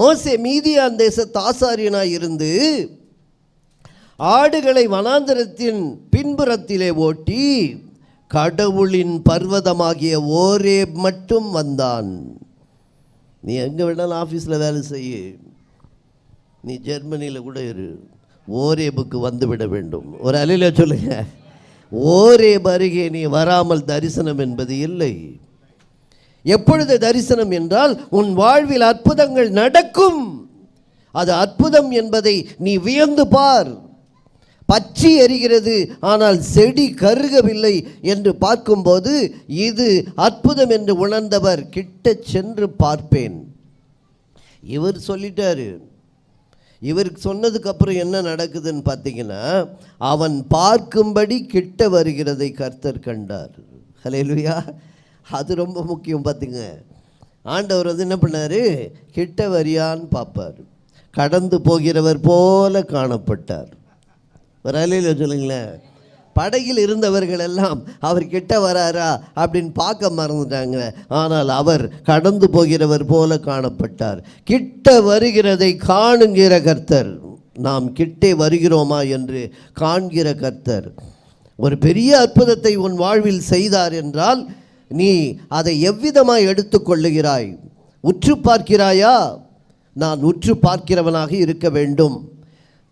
மோசே மீதியான் தேசத்து ஆசாரியனாய் இருந்து ஆடுகளை வனாந்தரத்தின் பின்புறத்திலே ஓட்டி கடவுளின் பர்வதமாகிய ஓரேப் மட்டும் வந்தான். நீ எங்கே வேணாலும் ஆஃபீஸில் வேலை செய்ய, நீ ஜெர்மனியில் கூட இரு, ஓரேபுக்கு வந்துவிட வேண்டும். ஒரு அலையில சொல்லுங்க, ஓரேப் அருகே நீ வராமல் தரிசனம் என்பது இல்லை. எப்பொழுது தரிசனம் என்றால் உன் வாழ்வில் அற்புதங்கள் நடக்கும். அது அற்புதம் என்பதை நீ வியந்து பார். பற்றி எரிகிறது ஆனால் செடி கருகவில்லை என்று பார்க்கும்போது இது அற்புதம் என்று உணர்ந்தவர் கிட்ட சென்று பார்ப்பேன். இவர் சொல்லிட்டாரு. இவருக்கு சொன்னதுக்கு அப்புறம் என்ன நடக்குதுன்னு பார்த்தீங்கன்னா, அவன் பார்க்கும்படி கிட்ட வருகிறதை கர்த்தர் கண்டார். ஹல்லேலூயா. அது ரொம்ப முக்கியம். பார்த்துங்க, ஆண்டவர் என்ன பண்ணார், கிட்ட வரியான்னு பார்ப்பார். கடந்து போகிறவர் போல காணப்பட்டார். ஒரு அலையில் சொல்லுங்களேன், படகில் இருந்தவர்கள் எல்லாம் அவர் கிட்ட வராரா அப்படின்னு பார்க்க மறந்துட்டாங்க. ஆனால் அவர் கடந்து போகிறவர் போல காணப்பட்டார். கிட்ட வருகிறதை காணுகிற கர்த்தர். நாம் கிட்டே வருகிறோமா என்று காண்கிற கர்த்தர். ஒரு பெரிய அற்புதத்தை உன் வாழ்வில் செய்தார் என்றால் நீ அதை எவ்விதமாய் எடுத்துக்கொள்ளுகிறாய்? உற்று பார்க்கிறாயா? நான் உற்று பார்க்கிறவனாக இருக்க வேண்டும்.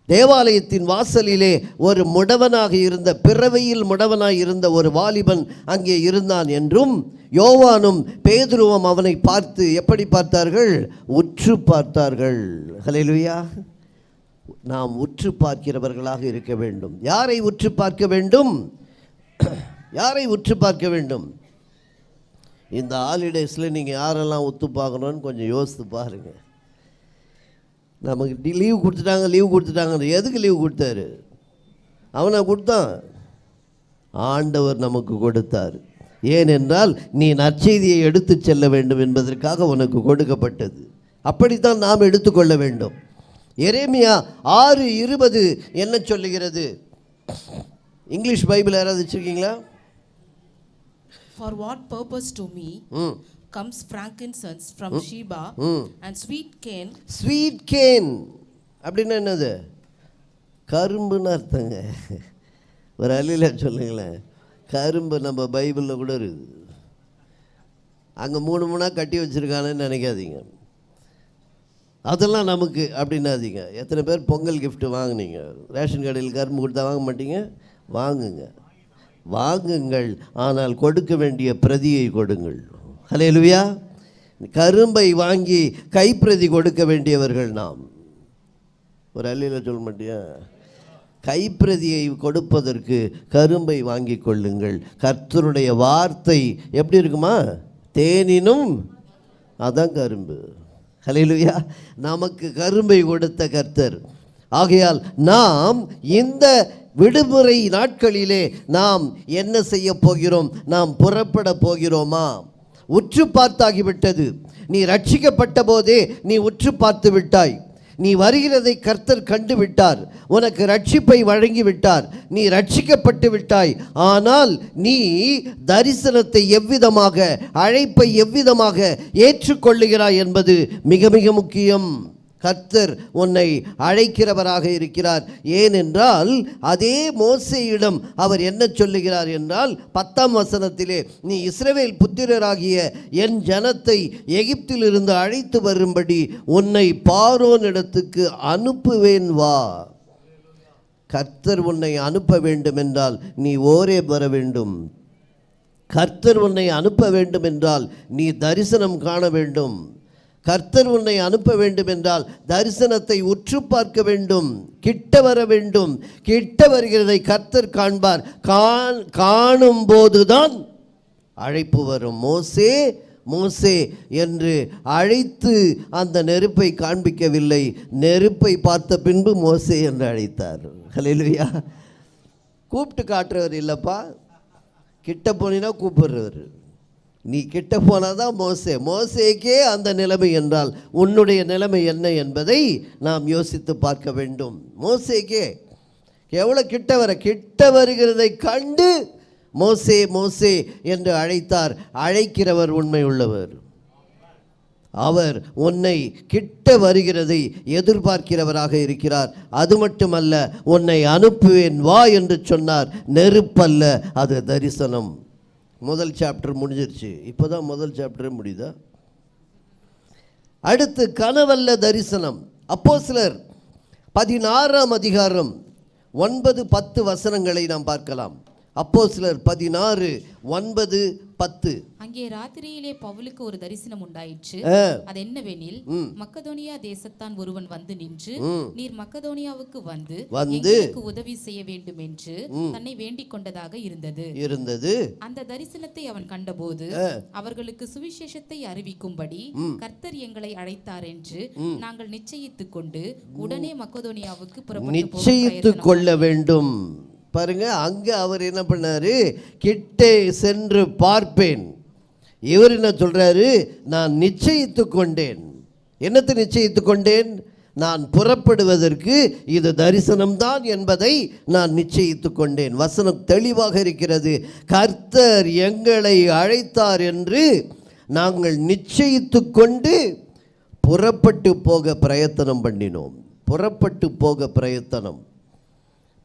தேவாலயத்தின் வாசலிலே ஒரு முடவனாக இருந்த, பிறவையில் முடவனாக இருந்த ஒரு வாலிபன் அங்கே இருந்தான் என்றும், யோவானும் பேதுருவும் அவனை பார்த்து எப்படி பார்த்தார்கள்? உற்று பார்த்தார்கள். ஹல்லேலூயா. நாம் உற்று பார்க்கிறவர்களாக இருக்க வேண்டும். யாரை உற்று பார்க்க வேண்டும்? யாரை உற்று பார்க்க வேண்டும்? இந்த ஹாலிடேஸில் நீங்கள் யாரெல்லாம் உற்று பார்க்கணுன்னு கொஞ்சம் யோசித்து பாருங்கள். நமக்கு லீவு கொடுத்துட்டாங்க. எதுக்கு லீவு கொடுத்தாரு? அவனை கொடுத்தான், ஆண்டவர் நமக்கு கொடுத்தார். ஏனென்றால் நீ நற்செய்தியை எடுத்து செல்ல வேண்டும் என்பதற்காக உனக்கு கொடுக்கப்பட்டது. அப்படித்தான் நாம் எடுத்துக்கொள்ள வேண்டும். எரேமியா 6:20 என்ன சொல்லுகிறது? இங்கிலீஷ் பைபிள் யாராவது வச்சுருக்கீங்களா? For what purpose to me comes frankincense from Sheba and sweet cane. Sweet cane அப்படின்னா என்னது? கரும்புன்னு அர்த்தங்க. ஒரு அழில சொல்லுங்களேன், கரும்பு நம்ம பைபிளில் கூட இருக்குது. அங்கே 3 கட்டி வச்சுருக்கானேன்னு நினைக்காதீங்க. அதெல்லாம் நமக்கு அப்படின்னாதீங்க. எத்தனை பேர் பொங்கல் கிஃப்ட் வாங்கினீங்க? ரேஷன் கடையில் கரும்பு கொடுத்தா வாங்க மாட்டீங்க? வாங்குங்கள், ஆனால் கொடுக்க வேண்டிய பிரதியை கொடுங்கள். ஹல்லேலூயா. கரும்பை வாங்கி கைப்பிரதி கொடுக்க வேண்டியவர்கள் நாம். ஒரு அள்ளியில் சொல்ல மாட்டியா? கைப்பிரதியை கொடுப்பதற்கு கரும்பை வாங்கி கொள்ளுங்கள். கர்த்தருடைய வார்த்தை எப்படி இருக்குமா? தேனினும் அதான் கரும்பு. ஹல்லேலூயா. நமக்கு கரும்பை கொடுத்த கர்த்தர். ஆகையால் நாம் இந்த விடுமுறை நாட்களிலே நாம் என்ன செய்ய போகிறோம்? நாம் புறப்பட போகிறோமா? உற்று பார்த்தாகிவிட்டது. நீ ரட்சிக்கப்பட்ட போதே நீ உற்று பார்த்து விட்டாய். நீ வருகிறதை கர்த்தர் கண்டு விட்டார். உனக்கு ரட்சிப்பை வழங்கி விட்டார். நீ ரட்சிக்கப்பட்டு விட்டாய். ஆனால் நீ தரிசனத்தை எவ்விதமாக, அழைப்பை எவ்விதமாக ஏற்றுக்கொள்ளுகிறாய் என்பது மிக மிக முக்கியம். கர்த்தர் உன்னை அழைக்கிறவராக இருக்கிறார். ஏனென்றால் அதே மோசேயிடம் அவர் என்ன சொல்லுகிறார் என்றால் 10ஆம் வசனத்திலே, நீ இஸ்ரவேல் புத்திரராகிய என் ஜனத்தை எகிப்திலிருந்து அழைத்து வரும்படி உன்னை பார்வோனிடத்துக்கு அனுப்புவேன் வா. கர்த்தர் உன்னை அனுப்ப வேண்டும் என்றால் நீ ஓரேப் வர வேண்டும். கர்த்தர் உன்னை அனுப்ப வேண்டும் என்றால் நீ தரிசனம் காண வேண்டும். கர்த்தர் உன்னை அனுப்ப வேண்டும் என்றால் தரிசனத்தை உற்று பார்க்க வேண்டும். கிட்ட வர வேண்டும். கிட்ட வருகிறதை கர்த்தர் காண்பார். காணும் போதுதான் அழைப்பு வரும். மோசே மோசே என்று அழைத்து அந்த நெருப்பை காண்பிக்கவில்லை. நெருப்பை பார்த்த பின்பு மோசே என்று அழைத்தார். ஹல்லேலூயா. கூப்பிட்டு காட்டுறவர் இல்லைப்பா, கிட்ட போனீங்கன்னா கூப்பிடுறவர். நீ கிட்ட போனால் தான் மோசேக்கே அந்த நிலைமை என்றால் உன்னுடைய நிலைமை என்ன என்பதை நாம் யோசித்து பார்க்க வேண்டும். மோசேக்கே எவ்வளோ கிட்ட வருகிறதை கண்டு மோசே என்று அழைத்தார். அழைக்கிறவர் உண்மை உள்ளவர். அவர் உன்னை கிட்ட வருகிறதை எதிர்பார்க்கிறவராக இருக்கிறார். அது மட்டுமல்ல, உன்னை அனுப்புவேன் வா என்று சொன்னார். நெருப்பல்ல, அது தரிசனம். முதல் சாப்டர் முடிஞ்சிருச்சு. இப்போதான் முதல் சாப்டரே முடியுதா? அடுத்து கனவல்ல தரிசனம். அப்போஸ்தலர் 16ஆம் அதிகாரம் 9-10 வசனங்களை நாம் பார்க்கலாம். அப்போஸ்தலர் 16:9-10. அங்கே ராத்திரியிலே பவுலுக்கு ஒரு தரிசனம் உண்டாயிற்று. அது என்னவெனில், மக்கதோனியா தேசத்தான் ஒருவன் வந்து நின்று, நீர் மக்கதோனியாவுக்கு வந்து எங்களுக்கு உதவி செய்ய வேண்டும் என்று தன்னை வேண்டிக் கொண்டதாக இருந்தது. அந்த தரிசனத்தை அவன் கண்டபோது, அவர்களுக்கு சுவிசேஷத்தை அறிவிக்கும்படி கர்த்தர் எங்களை அழைத்தார் என்று நாங்கள் நிச்சயித்துக் கொண்டு உடனே மக்கதோனியாவுக்கு நிச்சயித்துக் கொள்ள வேண்டும். பாருங்க, அங்க அவர் என்ன பண்ணாரு? கிட்டே சென்று பார்ப்பேன். இவர் என்ன சொல்றாரு? நான் நிச்சயித்து கொண்டேன். என்னத்தை நிச்சயித்து கொண்டேன்? நான் புறப்படுவதற்கு இது தரிசனம்தான் என்பதை நான் நிச்சயித்து கொண்டேன். வசனம் தெளிவாக இருக்கிறது. கர்த்தர் எங்களை அழைத்தார் என்று நாங்கள் நிச்சயித்து கொண்டு புறப்பட்டு போக பிரயத்தனம் பண்ணினோம். புறப்பட்டு போக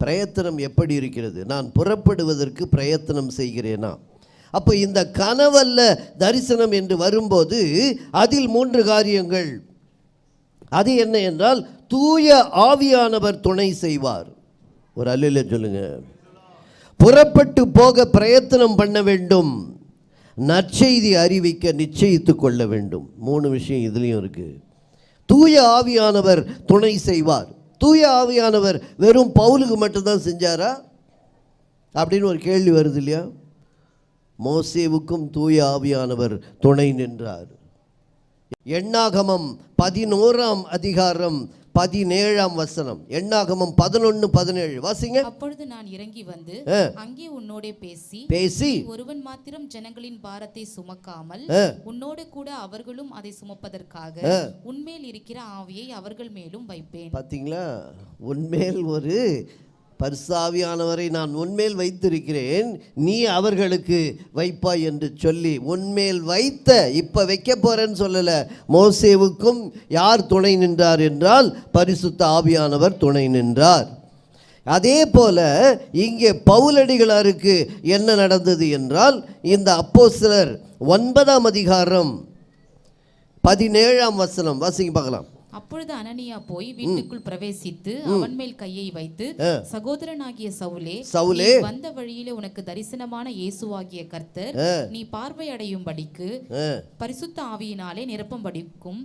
பிரயத்தனம் எப்படி இருக்கிறது? நான் புறப்படுவதற்கு பிரயத்தனம் செய்கிறேனா? அப்போ இந்த கனவல்ல தரிசனம் என்று வரும்போது அதில் 3 காரியங்கள். அது என்ன என்றால், தூய ஆவியானவர் துணை செய்வார். ஒரு அல்லேலூயா சொல்லுங்க. புறப்பட்டு போக பிரயத்தனம் பண்ண வேண்டும். நற்செய்தி அறிவிக்க நிச்சயித்து கொள்ள வேண்டும். 3 விஷயம் இதுலேயும் இருக்கு. தூய ஆவியானவர் துணை செய்வார். தூய ஆவியானவர் வெறும் பவுலுக்கு மட்டும்தான் செஞ்சாரா அப்படின்னு ஒரு கேள்வி வருது இல்லையா? மோசேவுக்கும் தூய ஆவியானவர் துணை நின்றார். எண்ணாகமம் 11ஆம் அதிகாரம் 17ஆம் வசனம். எண்ணாகமம் 11:17 வாசிங்க. அப்பொழுது நான் இறங்கி வந்து அங்கே உன்னோடே பேசி ஒருவன் மாத்திரம் ஜனங்களின் பாரத்தை சுமக்காமல் உன்னோடு கூட அவர்களும் அதை சுமப்பதற்காக உன்மேல் இருக்கிற ஆவியை அவர்கள் மேலும் வைப்பேன். பாத்தீங்களா? உன்மேல் ஒரு பரிசுத்தாவியானவரை நான் உன்மேல் வைத்திருக்கிறேன், நீ அவர்களுக்கு வைப்பாய் என்று சொல்லி உன்மேல் வைத்த. இப்ப வைக்க போறேன்னு சொல்லல. மோசேவுக்கும் யார் துணை நின்றார் என்றால் பரிசுத்த ஆவியானவர் துணை நின்றார். அதே போல இங்கே பவுலடிகளாருக்கு என்ன நடந்தது என்றால், இந்த அப்போஸ்தலர் 9ஆம் அதிகாரம் 17ஆம் வசனம் வாசிங்க பார்க்கலாம். அப்பொழுது அனனியா போய் வீட்டுக்குள் பிரவேசித்து அவன் மேல் கையை வைத்து, சகோதரனாகிய சவுலே, வந்த வழியிலே உனக்கு தரிசனமான இயேசுவாகிய கர்த்தர் நீ பார்வை அடையும்படிக்கு பரிசுத்த ஆவியினாலே நிரப்பும்படிக்கும்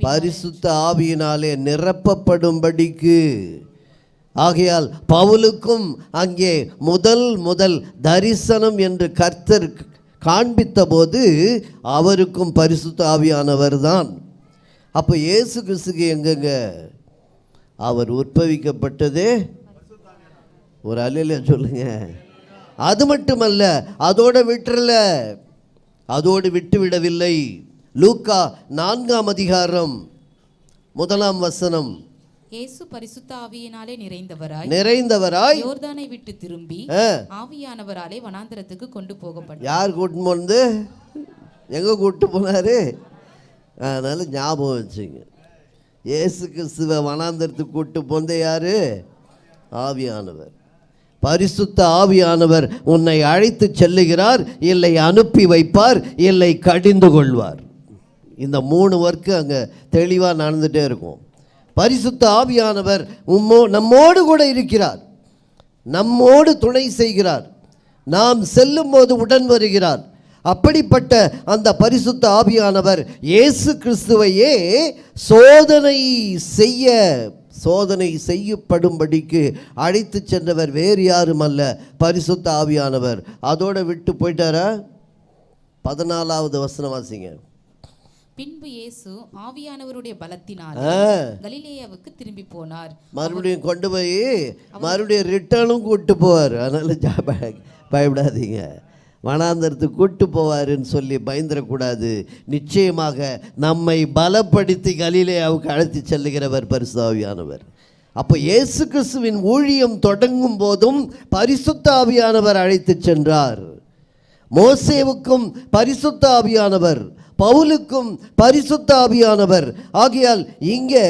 பரிசுத்த ஆவியினாலே நிரப்பப்படும்படிக்கு. ஆகையால் பவுலுக்கும் அங்கே முதல் தரிசனம் என்று கர்த்தர் காண்பித்த போது அவருக்கும் பரிசுத்த ஆவியானவர் தான். அப்போ இயேசு கிறிஸ்துக்கு எங்கங்க அவர் உற்பவிக்கப்பட்டதே? ஒரு அல்லேலூயா சொல்லுங்க. அது மட்டுமல்ல, அதோடு விட்டுவிடவில்லை. லூக்கா 4ஆம் அதிகாரம் 1ஆம் வசனம். இயேசு பரிசுத்த ஆவியினாலே நிறைந்தவராய் யோர்தானை விட்டு திரும்பி ஆவியானவராலே வனாந்தரத்துக்கு கொண்டு போகப்பட்டார். யார் கூட்டு போனது? எங்க கூட்டு போனாரு? அதனால் ஞாபகம் வச்சுங்க. இயேசு கிறிஸ்துவ வனாந்தரத்துக்கு கூட்டு போந்த யாரு? ஆவியானவர். பரிசுத்த ஆவியானவர் உன்னை அழைத்து செல்லுகிறார், இல்லை அனுப்பி வைப்பார், இல்லை கடிந்து கொள்வார். இந்த 3 ஒர்க்கு அங்கே தெளிவாக நடந்துகிட்டே இருக்கும். பரிசுத்த ஆவியானவர் நம்மோடு கூட இருக்கிறார், நம்மோடு துணை செய்கிறார், நாம் செல்லும் போது உடன் வருகிறார். அப்படிப்பட்ட அந்த பரிசுத்த ஆவியானவர் இயேசு கிறிஸ்துவையே சோதனை செய்யப்படும்படிக்கு அழைத்து சென்றவர் வேறு யாரும் அல்ல, பரிசுத்த ஆவியானவர். அதோட விட்டு போயிட்டாரா? 14ஆவது வசனம் வாசிங்க. பின்பு இயேசு ஆவியானவருடைய பலத்தினால் கலிலேயாவுக்கு திரும்பி போனார். மறுபடியும் கொண்டு போய் மறுபடியும் ரிட்டர்னும் கூட்டு போவார். அதனால பயப்படாதீங்க. வனாந்தரத்துக்கு கூட்டு போவாருன்னு சொல்லி பயந்துடக்கூடாது. நிச்சயமாக நம்மை பலப்படுத்தி கலிலேயாவுக்கு அழைத்து செல்லுகிறவர் பரிசுத்த ஆவியானவர். அப்போ இயேசு கிறிஸ்துவின் ஊழியம் தொடங்கும் போதும் பரிசுத்த ஆவியானவர் அழைத்து சென்றார். மோசேவுக்கும் பரிசுத்த ஆவியானவர், பவுலுக்கும் பரிசுத்த ஆவியானவர். ஆகையால் இங்கே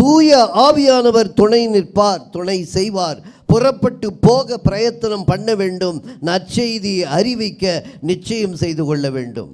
தூய ஆவியானவர் துணை நிற்பார், துணை செய்வார். புறப்பட்டு போக பிரயத்தனம் பண்ண வேண்டும், நற்செய்தி அறிவிக்க நிச்சயம் செய்து கொள்ள வேண்டும்.